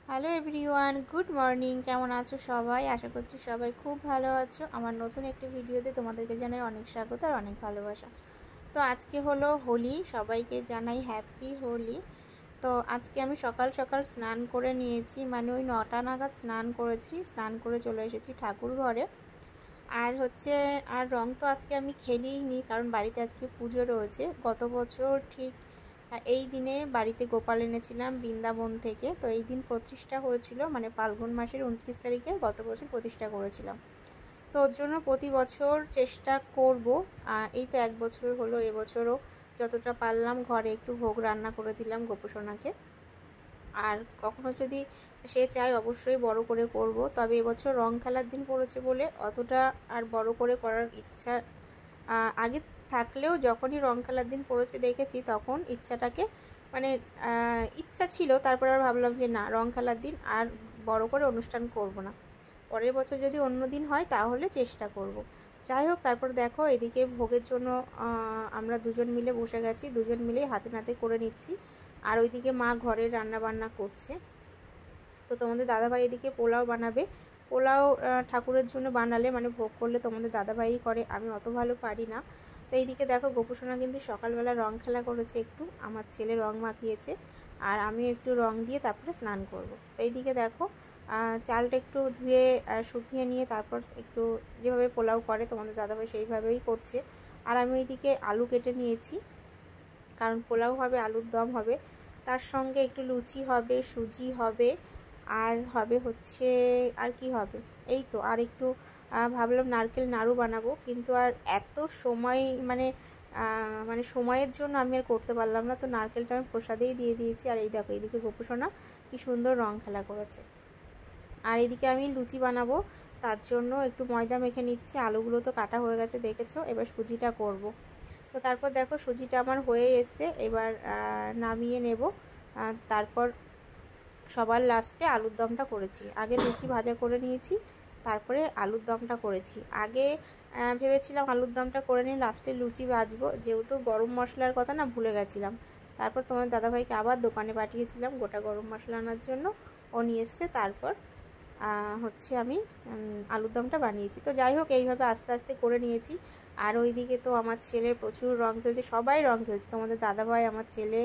Hello everyone, good morning. কেমন আছো সবাই? আশা করছি সবাই খুব ভালো আছো। আমার নতুন একটি ভিডিওতে তোমাদেরকে জানাই অনেক স্বাগত আর অনেক ভালোবাসা। তো আজকে হলো হোলি, সবাইকে জানাই হ্যাপি হোলি। তো আজকে আমি সকাল সকাল স্নান করে নিয়েছি, মানে ওই 9টা নাগাদ স্নান করেছি। স্নান করে চলে এসেছি ঠাকুর ঘরে। আর রং তো আজকে আমি খেলিনি, কারণ বাড়িতে আজকে পুজো রয়েছে। গত বছর ঠিক এই দিনে বাড়িতে গোপাল এনেছিলাম বৃন্দাবন থেকে। তো এই দিন প্রতিষ্ঠা হয়েছিল, মানে ফাল্গুন মাসের 29 তারিখে গত বছর প্রতিষ্ঠা করেছিলাম। তো ওর জন্য প্রতি বছর চেষ্টা করব। এই তো 1 বছর হলো, এবছরও যতটা পারলাম ঘরে একটু ভোগ রান্না করে দিলাম গোপুসোনাকে। আর কখনো যদি সে চায় অবশ্যই বড় করে করব, তবে এবছর রং খেলার দিন পড়েছে বলে অতটা আর বড় করে করার ইচ্ছা আগে থাকলেও যখনই রং খেলার দিন পড়েছে দেখেছি তখন ইচ্ছাটাকে মানে ইচ্ছা ছিল, তারপর আর ভাবলাম যে না, রং খেলার দিন আর বড় করে অনুষ্ঠান করব না। পরের বছর যদি অন্য দিন হয় তাহলে চেষ্টা করব। যাই হোক, তারপর দেখো এদিকে ভোগের জন্য আমরা দুজন মিলে বসে গেছি, দুজন মিলে হাতে নাতে করে নিচ্ছি। আর ওইদিকে মা ঘরে রান্না বান্না করছে। তো তোমাদের দাদাভাই এদিকে পোলাও বানাবে। পোলাও ঠাকুরের জন্য বানালে, মানে ভোগ করলে তোমাদের দাদাভাই করে, আমি অত ভালো পারি না। তো এইদিকে দেখো গোপুসোনা কিন্তু সকালবেলা রং খেলা করেছে, একটু আমার ছেলে রং মাখিয়েছে, আর আমি একটু রং দিয়ে তারপরে স্নান করব। তো এইদিকে দেখো চালটা একটু ধুয়ে শুকিয়ে নিয়ে তারপর একটু যেভাবে পোলাও করে তোমাদের দাদাভাই সেইভাবেই করছে। আর আমি এইদিকে আলু কেটে নিয়েছি, কারণ পোলাও হবে, আলুর দম হবে, তার সঙ্গে একটু লুচি হবে, সুজি হবে, আর হবে হচ্ছে আর কি হবে, এই তো। আর একটু ভাবলাম নারকেল নাড়ু বানাবো, কিন্তু আর এত সময় মানে সময়ের জন্য আমি আর করতে পারলাম না। তো নারকেলটা আমি প্রসাদেই দিয়ে দিয়েছি। আর এই দেখো এইদিকে গোপুসোনা কি সুন্দর রং খেলা করেছে। আর এদিকে আমি লুচি বানাবো, তার জন্য একটু ময়দা মেখে নিচ্ছি। আলুগুলো তো কাটা হয়ে গেছে দেখেছো, এবার সুজিটা করব। তো তারপর দেখো সুজিটা আমার হয়ে এসছে, এবার নামিয়ে নেব। তারপর সবার লাস্টে আলুর দমটা করেছি। আগে লুচি ভাজা করে নিয়েছি, তারপরে আলুর দমটা করেছি। আগে ভেবেছিলাম আলুর দমটা করে নিয়ে লাস্টে লুচি ভাজবো, যেহেতু গরম মশলার কথা না ভুলে গেছিলাম। তারপর তোমার দাদাভাইকে আবার দোকানে পাঠিয়েছিলাম গোটা গরম মশলা আনার জন্য, ও নিয়ে এসছে। তারপর হচ্ছে আমি আলুর দমটা বানিয়েছি। তো যাই হোক, এইভাবে আস্তে আস্তে করে নিয়েছি। আর ওইদিকে তো আমার ছেলে প্রচুর রং খেলছে, সবাই রং খেলছে, তোমাদের দাদাভাই, আমার ছেলে,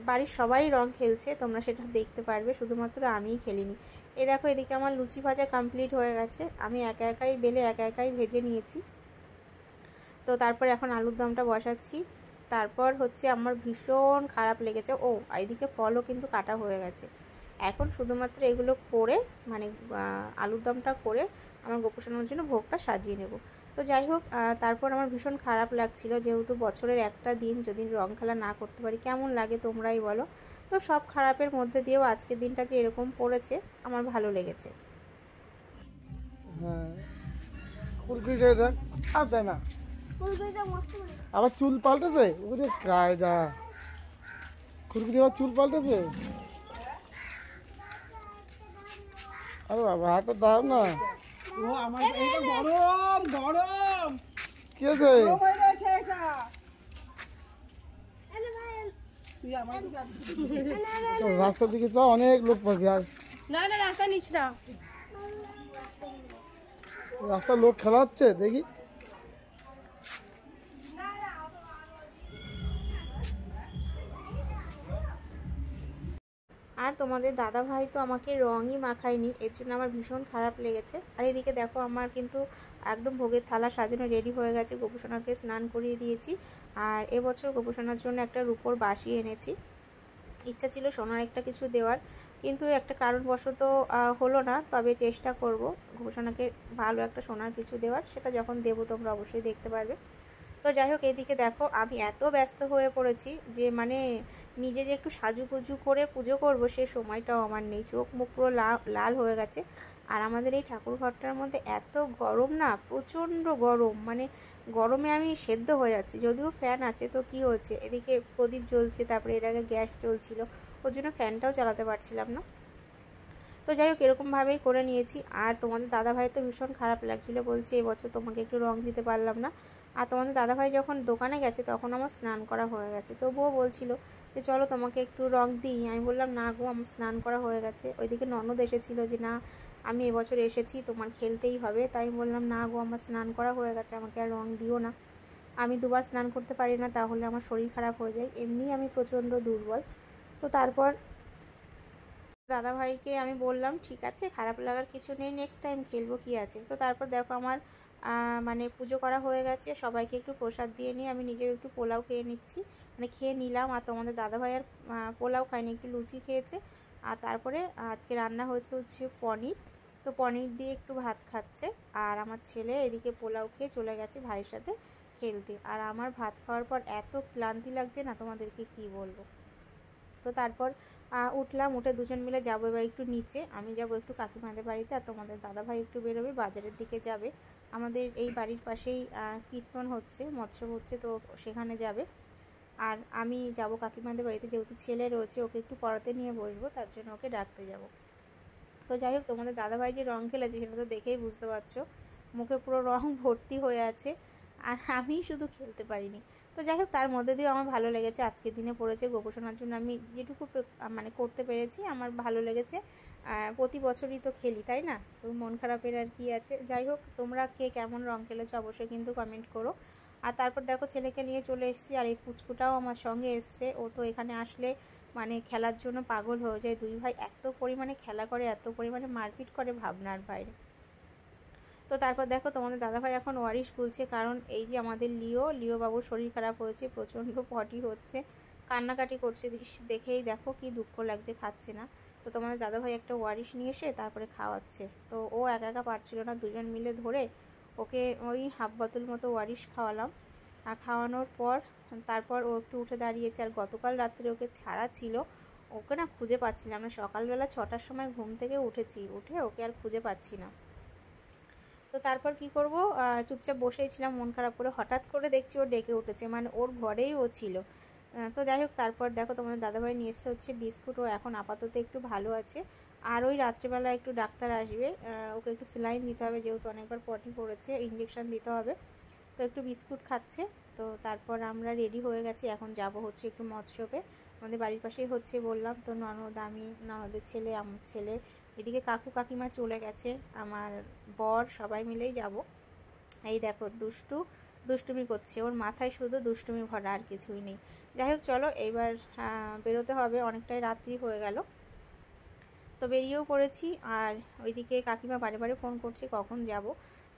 বাড়ির সবাই রং খেলছে, তোমরা সেটা দেখতে পারবে, শুধুমাত্র আমিই খেলিনি। এই দেখো এদিকে আমার লুচি ভাজা কমপ্লিট হয়ে গেছে, আমি একা একাই বেলে একা একাই ভেজে নিয়েছি। তো তারপর এখন আলুর দমটা বসাচ্ছি। তারপর হচ্ছে আমার ভীষণ খারাপ লেগেছে, এইদিকে ফলও কিন্তু কাটা হয়ে গেছে। এখন শুধুমাত্র এগুলো করে, মানে আলুর দমটা করে আমার গোপুসোনার জন্য ভোগটা সাজিয়ে নেব। তো যাই হোক, তারপর আমার ভীষণ খারাপ লাগছিল, যেহেতু বছরের একটা দিন যদি রং খেলা না করতে পারি কেমন লাগে তোমরাই বলো। তো সব খারাপের মধ্যে দিয়েও আজকের দিনটা যে এরকম পড়েছে আমার ভালো লেগেছে। হ্যাঁ, কুরকুরিটা দেখ। আর তাই না, আবার চুল পাল্টেছে, ওরে কায়দা। কুরকুরি আবার চুল পাল্টেছে। আরে বাবা, হাতটা দাও না। ও আমার এইটা গরম গরম কি আছে? গরম হয়ে গেছে এটা। তুই আমার রাস্তার দিকে চ, অনেক লোক পাবি। আর না না রাস্তা নিস না। রাস্তার লোক খেলা হচ্ছে দেখি। আর তোমাদের দাদাভাই তো আমাকে রঙই মাখায়নি, এর জন্য আমার ভীষণ খারাপ লেগেছে। আর এদিকে দেখো আমার কিন্তু একদম ভোগের থালা সাজানো রেডি হয়ে গেছে, গোপুসোনাকে স্নান করিয়ে দিয়েছি। আর এবছর গোপুসোনার জন্য একটা রূপোর বাঁশি এনেছি। ইচ্ছা ছিল সোনার একটা কিছু দেওয়ার, কিন্তু একটা কারণবশত হলো না। তবে চেষ্টা করব গোপুসোনাকে ভালো একটা সোনার কিছু দেওয়ার, সেটা যখন দেবো তোমরা অবশ্যই দেখতে পারবে। তো যাই হোক, এদিকে দেখো আমি এত ব্যস্ত হয়ে পড়েছি যে মানে নিজে যে একটু সাজুগুজু করে পুজো করব সে সময়টাও আমার নেই, চোখ মুখ পুরো লাল হয়ে গেছে। আর আমাদের এই ঠাকুর ঘরটার মধ্যে এত গরম না, প্রচণ্ড গরম, মানে গরমে আমি সেদ্ধ হয়ে যাচ্ছি। যদিও ফ্যান আছে, তো কি হচ্ছে, এদিকে প্রদীপ জ্বলছে, তারপরে এর আগে গ্যাস চলছিল, ওর জন্য ফ্যানটাও চালাতে পারছিলাম না। তো যাই হোক, এরকমভাবেই করে নিয়েছি। আর তোমাদের দাদাভাই তো ভীষণ খারাপ লাগছিলো, বলছে এবছর তোমাকে একটু রং দিতে পারলাম না। আর তোমাদের দাদাভাই যখন দোকানে গেছে তখন আমার স্নান করা হয়ে গেছে। তবুও বলছিল যে চলো তোমাকে একটু রং দিই। আমি বললাম না গো, আমার স্নান করা হয়ে গেছে। ওইদিকে ননদ এসেছিলো যে না আমি এবছর এসেছি, তোমার খেলতেই হবে। তাই বললাম না গো, আমার স্নান করা হয়ে গেছে, আমাকে আর রং দিও না। আমি দুবার স্নান করতে পারি না, তাহলে আমার শরীর খারাপ হয়ে যায়, এমনি আমি প্রচণ্ড দুর্বল। তো তারপর দাদাভাইকে আমি বললাম ঠিক আছে, খারাপ লাগার কিছু নেই, নেক্সট টাইম খেলবো, কি আছে। তো তারপর দেখো আমার মানে পুজো করা হয়ে গেছে, সবাইকে একটু প্রসাদ দিয়ে নিয়ে আমি নিজেও একটু পোলাও খেয়ে নিচ্ছি, মানে খেয়ে নিলাম। আর তোমাদের দাদাভাই আর পোলাও খায়নি, একটু লুচি খেয়েছে। আর তারপরে আজকে রান্না হচ্ছে পনির, তো পনির দিয়ে একটু ভাত খাচ্ছে। আর আমার ছেলে এদিকে পোলাও খেয়ে চলে গেছে ভাইয়ের সাথে খেলতে। আর আমার ভাত খাওয়ার পর এত ক্লান্তি লাগছে না, তোমাদেরকে কি বলবো। তো তারপর উঠলাম, উঠে দুজন মিলে যাবো এবার একটু নিচে। আমি যাব একটু কাকিমাদের বাড়িতে, আর তোমাদের দাদাভাই একটু বেরোবে, বাজারের দিকে যাবে। আমাদের এই বাড়ির পাশেই কীর্তন হচ্ছে, মৎস্য হচ্ছে, তো সেখানে যাবে। আর আমি যাব কাকিমাদের বাড়িতে, যেহেতু ছেলে রয়েছে, ওকে একটু পড়াতে নিয়ে বসবো, তার জন্য ওকে ডাকতে যাব। তো যাই হোক, তোমাদের দাদাভাই যে রং খেলেছে সেটা তো দেখেই বুঝতে পারছো, মুখে পুরো রং ভর্তি হয়ে আছে, আর আমি শুধু খেলতে পারিনি। তো যাই হোক, তার মধ্যে দিয়েও আমার ভালো লেগেছে, আজকের দিনে পড়েছে গোপোষণার জন্য আমি যেটুকু মানে করতে পেরেছি আমার ভালো লেগেছে। প্রতি বছরই তো খেলি, তাই না? তো মন খারাপের আর কি আছে। যাই হোক, তোমরা কে কেমন রং খেলেছো অবশ্যই কিন্তু কমেন্ট করো। আর তারপর দেখো ছেলেকে নিয়ে চলে এসেছি, আর এই পুচকুটাও আমার সঙ্গে এসছে। ও তো এখানে আসলে মানে খেলার জন্য পাগল হয়ে যায়। দুই ভাই এত পরিমাণে খেলা করে, এত পরিমাণে মারপিট করে, ভাবনার বাইরে। তো তারপর দেখো তোমাদের দাদাভাই এখন ওয়ারিশ খুলছে, কারণ এই যে আমাদের লিও বাবুর শরীর খারাপ হয়েছে, প্রচণ্ড পটি হচ্ছে, কান্নাকাটি করছে, দেখেই দেখো কি দুঃখ লাগছে, খাচ্ছে না। তো তোমাদের দাদাভাই একটা ওয়ারিশ নিয়ে এসে তারপরে খাওয়াচ্ছে। তো ও একা একা পারছিল না, দুজন মিলে ধরে ওকে ওই হাফ বোতল মতো ওয়ারিশ খাওয়ালাম। আর খাওয়ানোর পর তারপর ও একটু উঠে দাঁড়িয়েছে। আর গতকাল রাত্রে ওকে ছাড়া ছিল, ওকে না খুঁজে পাচ্ছিলাম না। সকালবেলা 6টার সময় ঘুম থেকে উঠেছি, উঠে ওকে আর খুঁজে পাচ্ছি না। তো তারপর কি করব, চুপচাপ বসেই ছিলাম মন খারাপ করে। হঠাৎ করে দেখছি ও ডেকে উঠেছে, মানে ওর ঘরেই ও ছিল। তো যাই হোক, তারপর দেখো তোমাদের দাদাভাই নিয়ে এসছে হচ্ছে বিস্কুট। ও এখন আপাতত একটু ভালো আছে। আর ওই রাত্রেবেলা একটু ডাক্তার আসবে, ওকে একটু সেলাইন দিতে হবে, যেহেতু অনেকবার পটি পড়েছে, ইঞ্জেকশন দিতে হবে। তো একটু বিস্কুট খাচ্ছে। তো তারপর আমরা রেডি হয়ে গেছি, এখন যাব হচ্ছে একটু মৎস্যপে, আমাদের বাড়ির পাশেই হচ্ছে বললাম। তো ননদ, আমি, ননদের ছেলে, আমার ছেলে, এদিকে কাকু কাকিমা চলে গেছে, আমার বর, সবাই মিলেই যাব। এই দেখো দুষ্টুমি করছে, ওর মাথায় শুধু দুষ্টুমি ভরা, আর কিছুই নেই। যাই হোক চলো, এইবার বেরোতে হবে, অনেকটাই রাত্রি হয়ে গেল। তো বেরিয়েও পড়েছি। আর ওইদিকে কাকিমা বারে বারে ফোন করছে কখন যাব।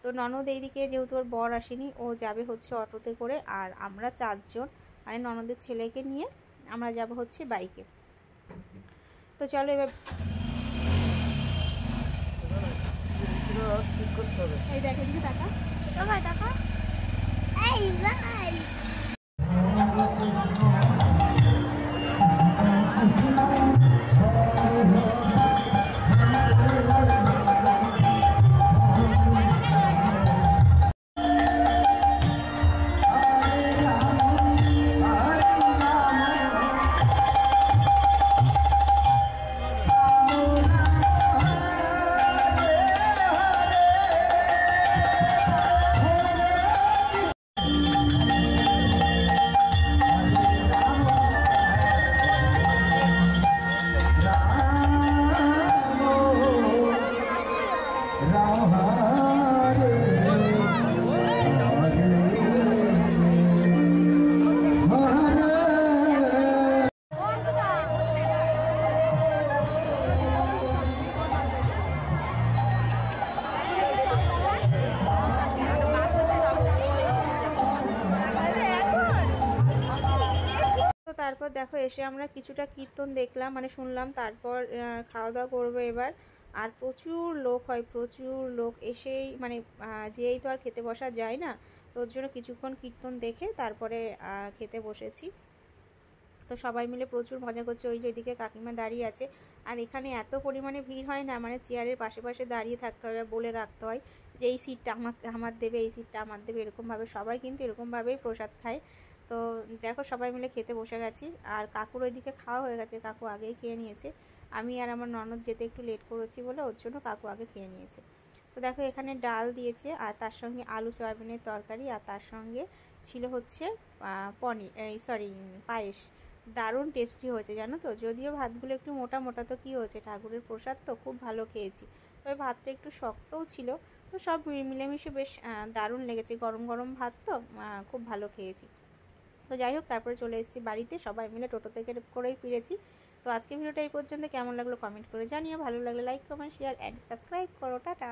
তো ননদ এইদিকে যেহেতু ওর বর আসেনি, ও যাবে হচ্ছে অটোতে করে, আর আমরা 4জন মানে ননদের ছেলেকে নিয়ে আমরা যাব হচ্ছে বাইকে। তো চলো এবার এই দেখ, এদিকে টাকা টাকা এই ভাই। তারপর দেখো এসে আমরা কিছুটা কীর্তন দেখলাম, মানে শুনলাম। তারপর খাওয়া দাওয়া করবো এবার। আর প্রচুর লোক হয়, প্রচুর লোক এসেই মানে যেই তো আর খেতে বসা যায় না, তো ওর জন্য কিছুক্ষণ কীর্তন দেখে তারপরে খেতে বসেছি। তো সবাই মিলে প্রচুর মজা করছে। ওই যে ওইদিকে কাকিমা দাঁড়িয়ে আছে। আর এখানে এত পরিমাণে ভিড় হয় না, মানে চেয়ারের পাশে পাশে দাঁড়িয়ে থাকতে হয়, বলে রাখতে হয় যে এই সিটটা আমার দেবে, এই সিটটা আমার দেবে, এরকমভাবে সবাই কিন্তু এরকমভাবেই প্রসাদ খায়। তো দেখো সবাই মিলে খেতে বসে গেছি। আর কাকুর ওইদিকে খাওয়া হয়ে গেছে, কাকু আগেই খেয়ে নিয়েছে। আমি আর আমার ননদ যেতে একটু লেট করেছি বলে ওর জন্য কাকু আগে খেয়ে নিয়েছে। তো দেখো এখানে ডাল দিয়েছে আর তার সঙ্গে আলু সয়াবিনের তরকারি, আর তার সঙ্গে ছিল হচ্ছে পায়েস। দারুণ টেস্টি হয়েছে জানো তো। যদিও ভাতগুলো একটু মোটা মোটা, তো কী হয়েছে, ঠাকুরের প্রসাদ তো খুব ভালো খেয়েছি। তবে ভাতটা একটু শক্তও ছিল। তো সব মিলেমিশে বেশ দারুণ লেগেছে। গরম গরম ভাত তো খুব ভালো খেয়েছি। তো যাই হোক, তারপরে চলে এসেছি বাড়িতে, সবাই মিলে টোটো থেকে করেই ফিরেছি। তো আজকে ভিডিওটা এই পর্যন্ত। কেমন লাগলো কমেন্ট করে জানিও, ভালো লাগলে like comment share and subscribe করো। টাটা।